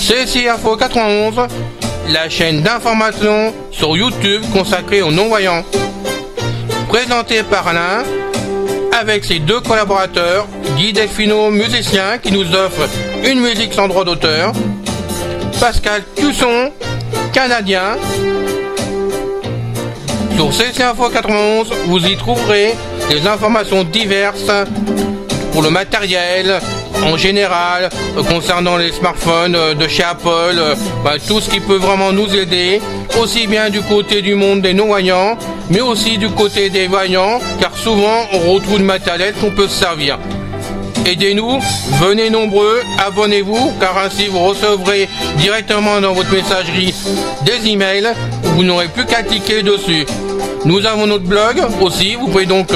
CSI Info 91, la chaîne d'information sur YouTube consacrée aux non-voyants. Présenté par Alain, avec ses deux collaborateurs, Guy Delfino, musicien, qui nous offre une musique sans droit d'auteur, Pascal Cusson, canadien. Sur CSI Info 91, vous y trouverez des informations diverses pour le matériel, en général, concernant les smartphones de chez Apple, tout ce qui peut vraiment nous aider, aussi bien du côté du monde des non-voyants, mais aussi du côté des voyants, car souvent on retrouve du matériel qu'on peut se servir. Aidez-nous, venez nombreux, abonnez-vous, car ainsi vous recevrez directement dans votre messagerie des emails, vous n'aurez plus qu'à cliquer dessus. Nous avons notre blog aussi, vous pouvez donc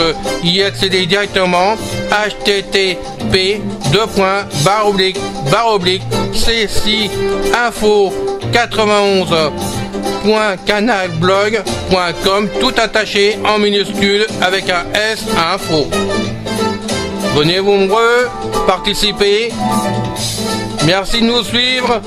y accéder directement, http://csi-info91.canalblog.com, tout attaché en minuscule avec un S à info. Venez nombreux, participez. Merci de nous suivre.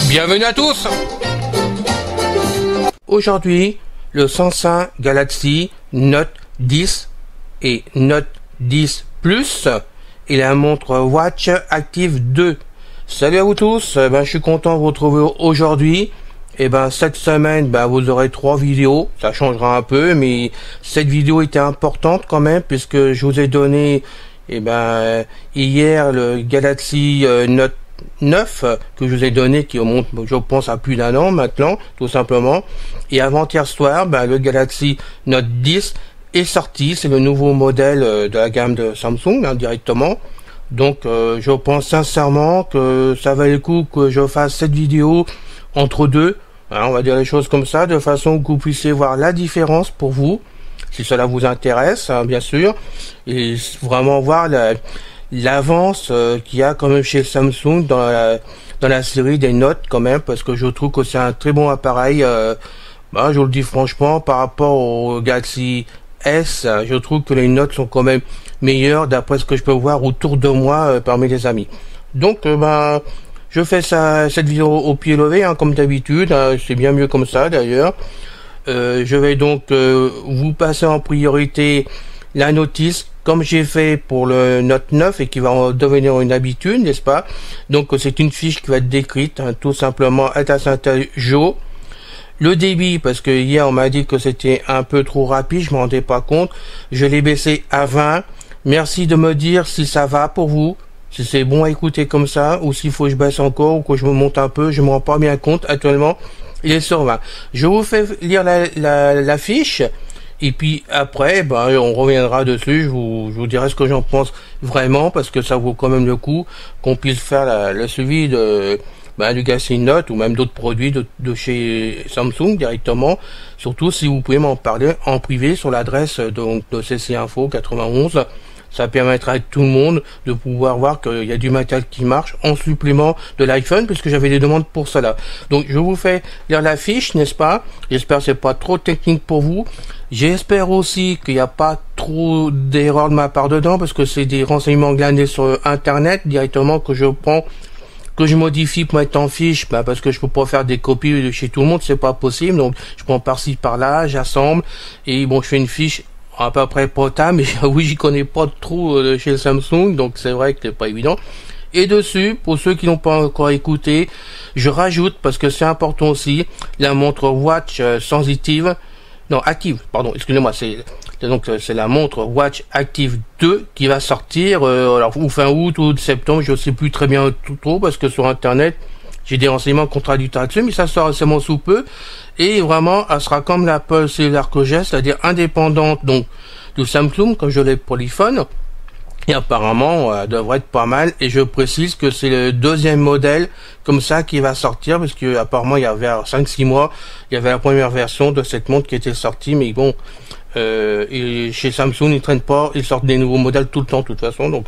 Bienvenue à tous. Aujourd'hui, le Samsung Galaxy Note 10 et Note 10 Plus et la montre Watch Active 2. Salut à vous tous, je suis content de vous retrouver aujourd'hui. Cette semaine, vous aurez 3 vidéos, ça changera un peu, mais cette vidéo était importante quand même, puisque je vous ai donné hier le Galaxy Note 9 que je vous ai donné, qui remonte je pense à plus d'1 an maintenant, tout simplement. Et avant-hier soir, le Galaxy Note 10 est sorti, c'est le nouveau modèle de la gamme de Samsung directement. Donc je pense sincèrement que ça valait le coup que je fasse cette vidéo entre deux, on va dire les choses comme ça, de façon que vous puissiez voir la différence pour vous, si cela vous intéresse, bien sûr, et vraiment voir l'avance qu'il y a quand même chez Samsung dans la série des Notes quand même, parce que je trouve que c'est un très bon appareil. Je vous le dis franchement, par rapport au Galaxy S, je trouve que les Notes sont quand même meilleures d'après ce que je peux voir autour de moi parmi les amis. Donc je fais cette vidéo au pied levé, comme d'habitude, c'est bien mieux comme ça d'ailleurs. Je vais donc vous passer en priorité la notice, comme j'ai fait pour le Note 9 et qui va devenir une habitude, n'est-ce pas? Donc c'est une fiche qui va être décrite, tout simplement, Jo. Le débit, parce que hier on m'a dit que c'était un peu trop rapide, je m'en rendais pas compte, je l'ai baissé à 20. Merci de me dire si ça va pour vous, si c'est bon à écouter comme ça, ou s'il faut que je baisse encore, ou que je me monte un peu, je me rends pas bien compte actuellement. Il est sur 20. Je vous fais lire la fiche. Et puis après, on reviendra dessus, je vous dirai ce que j'en pense vraiment, parce que ça vaut quand même le coup qu'on puisse faire le suivi du Galaxy Note, ou même d'autres produits de chez Samsung directement, surtout si vous pouvez m'en parler en privé sur l'adresse de CSI Info 91. Ça permettra à tout le monde de pouvoir voir qu'il y a du matériel qui marche en supplément de l'iPhone, puisque j'avais des demandes pour cela. Donc je vous fais lire la fiche, n'est-ce pas? J'espère que c'est pas trop technique pour vous. J'espère aussi qu'il n'y a pas trop d'erreurs de ma part dedans, parce que c'est des renseignements glanés sur Internet directement que je prends, que je modifie pour mettre en fiche, parce que je peux pas faire des copies de chez tout le monde, c'est pas possible. Donc je prends par-ci par-là, j'assemble, et je fais une fiche à peu près potable, mais oui, j'y connais pas trop chez le Samsung, donc c'est vrai que c'est pas évident. Et dessus, pour ceux qui n'ont pas encore écouté, je rajoute, parce que c'est important aussi, la montre Watch Active, pardon, excusez-moi, c'est la montre Watch Active 2 qui va sortir, ou fin août ou septembre, je sais plus très bien trop, parce que sur Internet, j'ai des renseignements contradictoires dessus, mais ça sort récemment sous peu, et vraiment, elle sera comme l'Apple cellulaire que j'ai, c'est-à-dire indépendante, donc, de Samsung, comme je l'ai pour l'iPhone, et apparemment, elle devrait être pas mal, et je précise que c'est le deuxième modèle, comme ça, qui va sortir, parce que, apparemment, il y avait 5-6 mois, il y avait la première version de cette montre qui était sortie, mais bon, et chez Samsung, ils traînent pas, ils sortent des nouveaux modèles tout le temps, de toute façon. Donc,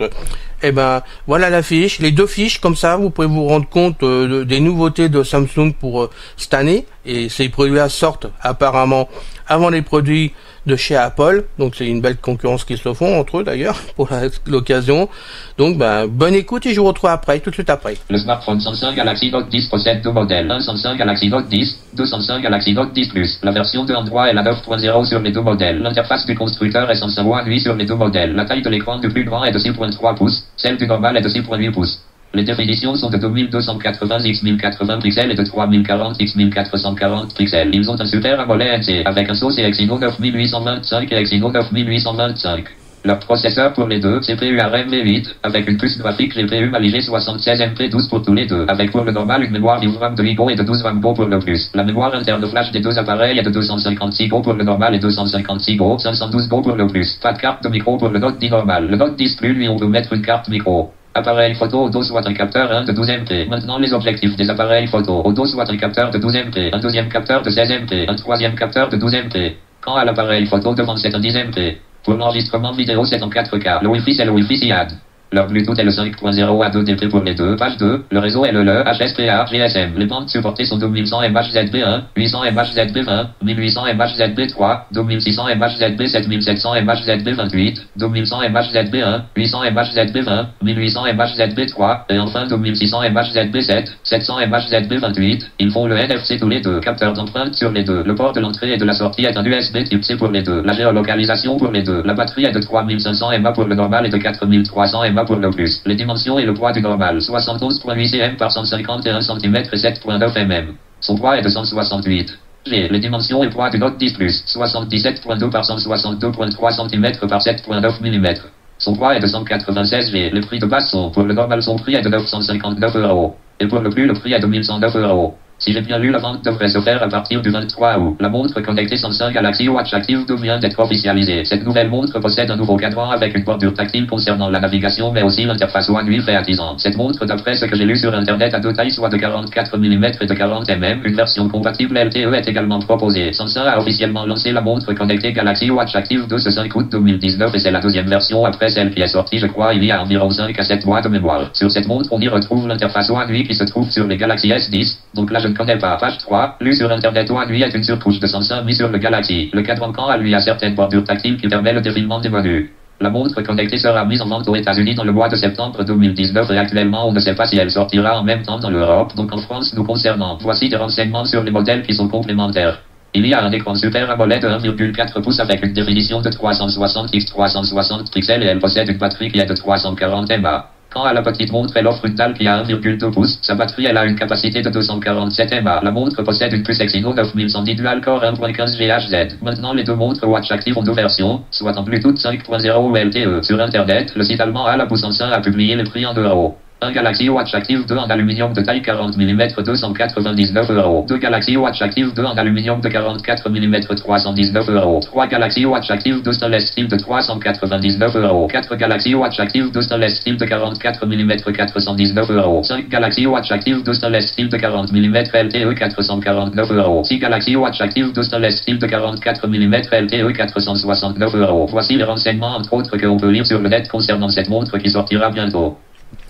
voilà la fiche, les deux fiches, comme ça, vous pouvez vous rendre compte des nouveautés de Samsung pour cette année. Et ces produits-là sortent apparemment avant les produits de chez Apple. Donc, c'est une belle concurrence qui se font entre eux d'ailleurs pour l'occasion. Donc, bonne écoute et je vous retrouve après, tout de suite après. Le smartphone Samsung Galaxy Note 10 possède deux modèles. Un Samsung Galaxy Note 10, deux Samsung Galaxy Note 10 Plus. La version de Android est la 9.0 sur les deux modèles. L'interface du constructeur est Samsung One UI sur les deux modèles. La taille de l'écran du plus grand est de 6.3 pouces, celle du normal est de 6.8 pouces. Les définitions sont de 2280 x 1080 pixels et de 3040 x 1440 pixels. Ils ont un Super AMOLED NC avec un sauce et Exynos 9825 et Exynos 9825. Leur processeur pour les deux, CPU ARM V8, avec une puce graphique GPU Mali G76 MP12 pour tous les deux, avec pour le normal une mémoire vive RAM de 8 Go et de 12 RAM Go pour le plus. La mémoire interne flash des deux appareils est de 256 Go pour le normal et 256 Go, 512 Go pour le plus. Pas de carte de micro pour le Note 10 normal. Le Note 10 Plus, lui, on peut mettre une carte micro. Appareil photo au dos soit un capteur 1 de 12 MP. Maintenant les objectifs des appareils photo. Au dos soit un capteur de 12 MP, un deuxième capteur de 16 MP, un troisième capteur de 12 MP. Quant à l'appareil photo devant c'est un 10 MP. Pour l'enregistrement vidéo c'est en 4K. Le Wi-Fi c'est le Wi-Fi SIAD. Leur Bluetooth est le 5.0 à 2DP pour les deux. Page 2. Le réseau est le HSPA GSM. Les bandes supportées sont 2100 MHZB1, 800 MHZB20, 1800 MHZB3, 2600 MHZB, 7700 MHZB28, 2100 MHZB1, 800 MHZB20, 1800 MHZB3, et enfin 2600 MHZB7, 700 MHZB28. Ils font le NFC tous les deux. Capteur d'empreinte sur les deux. Le port de l'entrée et de la sortie est un USB type C pour les deux. La géolocalisation pour les deux. La batterie est de 3500 mAh pour le normal et de 4300 mAh pour le plus. Les dimensions et le poids du normal. 71.8 cm par 151 cm et 7.9 mm. Son poids est de 168 G. Les dimensions et poids du Note 10 Plus. 77.2 par 162.3 cm par 7.9 mm. Son poids est de 196 G. Les prix de base sont, pour le normal son prix est de 959 €. Et pour le plus le prix est de 1109 €. Si j'ai bien lu, la vente devrait se faire à partir du 23 août. La montre connectée Samsung Galaxy Watch Active 2 vient d'être officialisée. Cette nouvelle montre possède un nouveau cadran avec une bordure tactile concernant la navigation, mais aussi l'interface One UI réactisant. Cette montre, d'après ce que j'ai lu sur internet, a deux tailles, soit de 44 mm et de 40 mm. Une version compatible LTE est également proposée. Samsung a officiellement lancé la montre connectée Galaxy Watch Active 2 ce 5 août 2019 et c'est la deuxième version après celle qui est sortie, je crois, il y a environ 5 à 7 mois de mémoire. Sur cette montre, on y retrouve l'interface One UI qui se trouve sur les Galaxy S10. Donc là, je ne connais pas. Page 3, lu sur internet One UI est une surcouche de Samsung mise sur le Galaxy. Le cadran quant à lui a certaines bordures tactiles qui permettent le défilement des menus. La montre connectée sera mise en vente aux États-Unis dans le mois de septembre 2019 et actuellement on ne sait pas si elle sortira en même temps dans l'Europe, donc en France nous concernant. Voici des renseignements sur les modèles qui sont complémentaires. Il y a un écran Super AMOLED de 1,4 pouces avec une définition de 360 x 360 pixels et elle possède une batterie qui est de 340 mAh. Quant à la petite montre, elle offre une dalle qui a 1,2 pouces. Sa batterie, elle a une capacité de 247 mAh. La montre possède une puce Exynos 9110 dual-core 1.15 GHz. Maintenant, les deux montres Watch Active ont deux versions, soit en Bluetooth 5.0 ou LTE. Sur Internet, le site allemand Samsung a publié les prix en €. Un Galaxy Watch Active 2 en aluminium de taille 40 mm 299 €. 2 Galaxy Watch Active 2 en aluminium de 44 mm 319 €. 3 Galaxy Watch Active 2 stainless steel de 399 €. 4 Galaxy Watch Active 2 stainless steel de 44 mm 419 €. 5 Galaxy Watch Active 2 stainless steel de 40 mm LTE 449 €. 6 Galaxy Watch Active 2 stainless steel de 44 mm LTE 469 €. Voici les renseignements entre autres que l'on peut lire sur le net concernant cette montre qui sortira bientôt.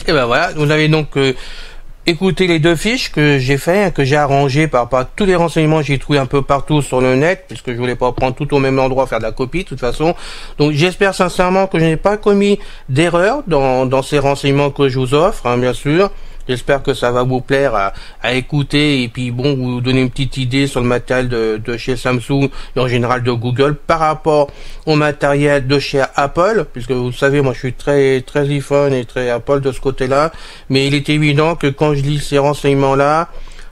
Et ben voilà, vous avez donc écouté les deux fiches que j'ai fait, que j'ai arrangé par rapport à tous les renseignements que j'ai trouvé un peu partout sur le net, puisque je voulais pas prendre tout au même endroit, faire de la copie de toute façon. Donc j'espère sincèrement que je n'ai pas commis d'erreur dans ces renseignements que je vous offre, hein, bien sûr. J'espère que ça va vous plaire à écouter et puis bon, vous donner une petite idée sur le matériel de chez Samsung et en général de Google par rapport au matériel de chez Apple, puisque vous savez, moi je suis très iPhone et très Apple de ce côté-là, mais il est évident que quand je lis ces renseignements-là,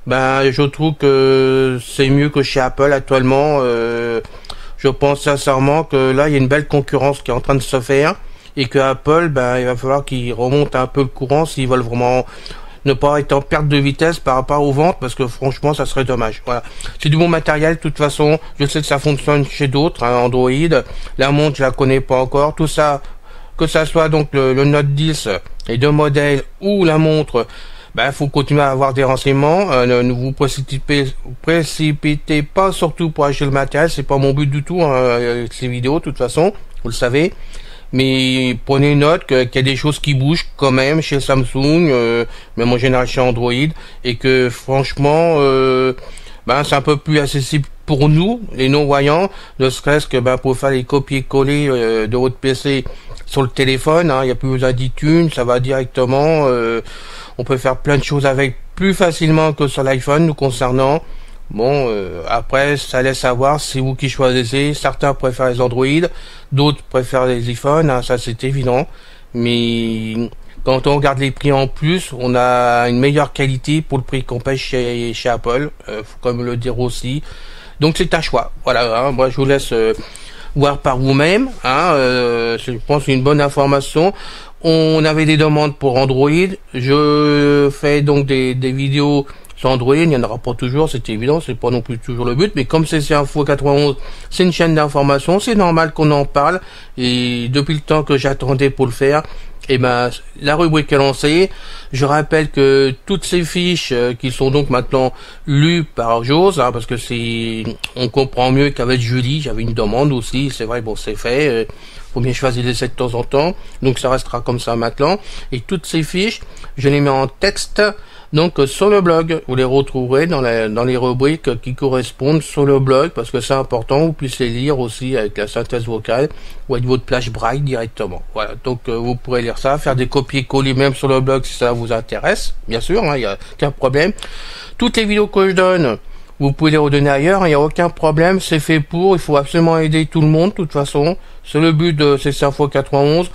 je trouve que c'est mieux que chez Apple actuellement. Je pense sincèrement que là il y a une belle concurrence qui est en train de se faire et que Apple, il va falloir qu'ils remontent un peu le courant s'ils veulent vraiment ne pas être en perte de vitesse par rapport aux ventes, parce que franchement ça serait dommage. Voilà, c'est du bon matériel de toute façon. Je sais que ça fonctionne chez d'autres, hein, Android. La montre je la connais pas encore. Tout ça, que ça soit donc le Note 10, les deux modèles ou la montre ben faut continuer à avoir des renseignements. Ne vous précipitez pas, surtout pour acheter le matériel. C'est pas mon but du tout avec ces vidéos, de toute façon, vous le savez. Mais prenez note qu'il y a des choses qui bougent quand même chez Samsung, même en génération Android, et que franchement, ben c'est un peu plus accessible pour nous, les non-voyants, ne serait-ce que ben pour faire les copier-coller de votre PC sur le téléphone. Il n'y a plus besoin d'iTunes, ça va directement. On peut faire plein de choses avec plus facilement que sur l'iPhone nous concernant. Bon, après, ça laisse savoir, c'est vous qui choisissez. Certains préfèrent les Android, d'autres préfèrent les iPhones, ça c'est évident. Mais quand on regarde les prix en plus, on a une meilleure qualité pour le prix qu'on paye chez Apple, faut quand même le dire aussi. Donc c'est un choix. Voilà, moi je vous laisse voir par vous-même. Je pense une bonne information. On avait des demandes pour Android. Je fais donc des vidéos sur Android. Il n'y en aura pas toujours, c'est évident. C'est pas non plus toujours le but. Mais comme c'est Info 91, c'est une chaîne d'information. C'est normal qu'on en parle. Et depuis le temps que j'attendais pour le faire, et ben la rubrique est lancée. Je rappelle que toutes ces fiches qui sont donc maintenant lues par Jose, parce que on comprend mieux qu'avec Julie, j'avais une demande aussi, c'est vrai, bon c'est fait, faut bien choisir les essais de temps en temps, donc ça restera comme ça maintenant. Et toutes ces fiches, je les mets en texte, donc sur le blog, vous les retrouverez dans les rubriques qui correspondent sur le blog, parce que c'est important, vous puissiez lire aussi avec la synthèse vocale ou avec votre plage braille directement. Voilà, donc vous pourrez lire ça, faire des copier-coller même sur le blog si ça vous intéresse, bien sûr, il n'y a aucun problème. Toutes les vidéos que je donne, vous pouvez les redonner ailleurs, il n'y a aucun problème, c'est fait pour, il faut absolument aider tout le monde, de toute façon. C'est le but de ces Info 91,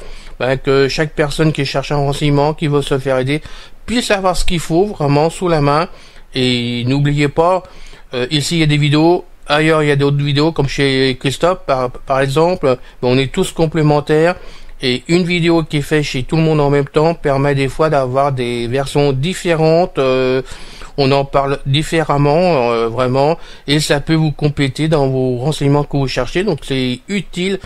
que chaque personne qui cherche un renseignement, qui veut se faire aider, puisse avoir ce qu'il faut, vraiment, sous la main. Et n'oubliez pas, ici il y a des vidéos, ailleurs il y a d'autres vidéos, comme chez Christophe, par exemple, on est tous complémentaires. Et une vidéo qui est faite chez tout le monde en même temps permet des fois d'avoir des versions différentes, on en parle différemment, vraiment, et ça peut vous compléter dans vos renseignements que vous cherchez, donc c'est utile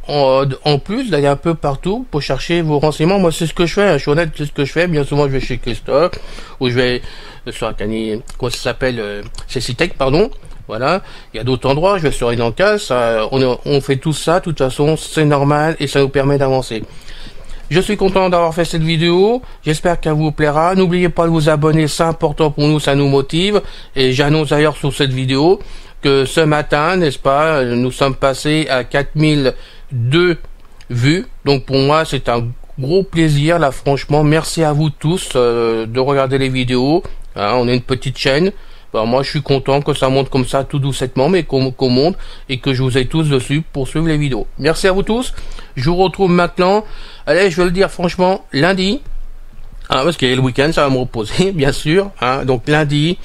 en plus d'aller un peu partout pour chercher vos renseignements. Moi c'est ce que je fais, je suis honnête, c'est ce que je fais. Bien souvent je vais chez Christophe, ou je vais sur un canier, comment ça s'appelle, chez Citec, pardon. Voilà, il y a d'autres endroits, je vais sur Enancas, on fait tout ça, de toute façon, c'est normal et ça nous permet d'avancer. Je suis content d'avoir fait cette vidéo, j'espère qu'elle vous plaira. N'oubliez pas de vous abonner, c'est important pour nous, ça nous motive. Et j'annonce d'ailleurs sur cette vidéo que ce matin, n'est-ce pas, nous sommes passés à 4002 vues. Donc pour moi, c'est un gros plaisir, là, franchement. Merci à vous tous de regarder les vidéos. On est une petite chaîne. Moi je suis content que ça monte comme ça tout doucettement, mais qu'on monte et que je vous ai tous dessus pour suivre les vidéos. Merci à vous tous, je vous retrouve maintenant, allez je vais le dire franchement, lundi, parce qu'il y a le week-end, ça va me reposer bien sûr, donc lundi,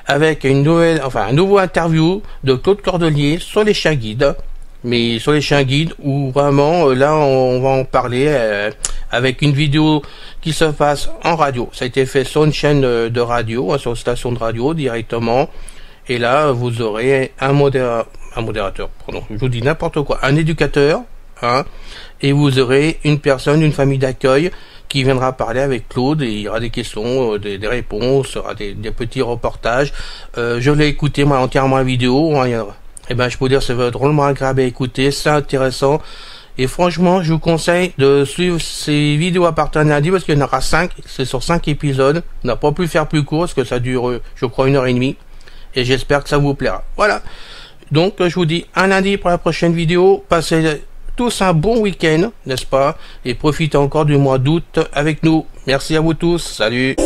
avec un nouveau interview de Claude Cordelier sur les chiens guides, mais sur les chiens guides où vraiment là on va en parler avec une vidéo qui se passe en radio. Ça a été fait sur une chaîne de radio, sur une station de radio directement, et là vous aurez un modérateur, pardon, je vous dis n'importe quoi, un éducateur, et vous aurez une personne, une famille d'accueil qui viendra parler avec Claude, et il y aura des questions, des réponses, il y aura des petits reportages. Je l'ai écouté moi entièrement la vidéo, et ben je peux vous dire c'est drôlement agréable à écouter, c'est intéressant. Et franchement, je vous conseille de suivre ces vidéos à partir de lundi, parce qu'il y en aura 5, c'est sur 5 épisodes. On n'a pas pu faire plus court, parce que ça dure, je crois, 1h30. Et j'espère que ça vous plaira. Voilà. Donc, je vous dis à lundi pour la prochaine vidéo. Passez tous un bon week-end, n'est-ce pas? Et profitez encore du mois d'août avec nous. Merci à vous tous. Salut.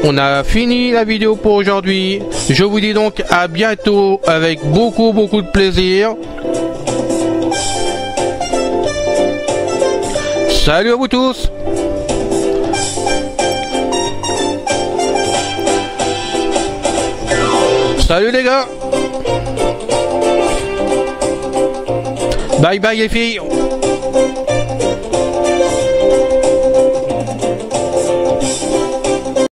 On a fini la vidéo pour aujourd'hui. Je vous dis donc à bientôt avec beaucoup de plaisir. Salut à vous tous. Salut les gars. Bye bye les filles.